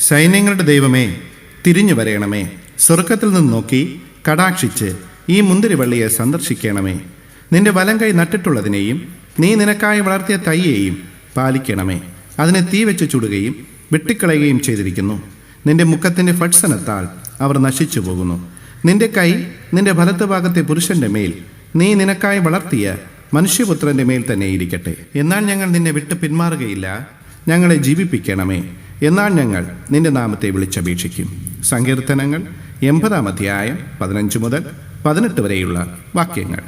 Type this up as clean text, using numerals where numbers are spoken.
സൈന്യങ്ങളുടെ ദൈവമേ, തിരിഞ്ഞു വരയണമേ. സ്വർഗത്തിൽ നിന്ന് നോക്കി കടാക്ഷിച്ച് ഈ മുന്തിരിവള്ളിയെ സന്ദർശിക്കണമേ. നിന്റെ വലം കൈ നട്ടിട്ടുള്ളതിനെയും നീ നിനക്കായി വളർത്തിയ തൈയെയും പാലിക്കണമേ. അതിനെ തീ വെച്ച് ചുടുകയും വെട്ടിക്കളയുകയും ചെയ്തിരിക്കുന്നു. നിന്റെ മുഖത്തിൻ്റെ ഭത്സനത്താൽ അവർ നശിച്ചു പോകുന്നു. നിന്റെ കൈ നിന്റെ വലത്തുഭാഗത്തെ പുരുഷന്റെ മേൽ, നീ നിനക്കായി വളർത്തിയ മനുഷ്യപുത്രന്റെ മേൽ തന്നെ ഇരിക്കട്ടെ. എന്നാൽ ഞങ്ങൾ നിന്നെ വിട്ട് പിന്മാറുകയില്ല. ഞങ്ങളെ ജീവിപ്പിക്കണമേ. എന്നാൽ ഞങ്ങൾ നിന്റെ നാമത്തെ വിളിച്ചപേക്ഷിക്കും. സങ്കീർത്തനങ്ങൾ 80-ാം അധ്യായം 15 മുതൽ 18 വരെയുള്ള വാക്യങ്ങൾ.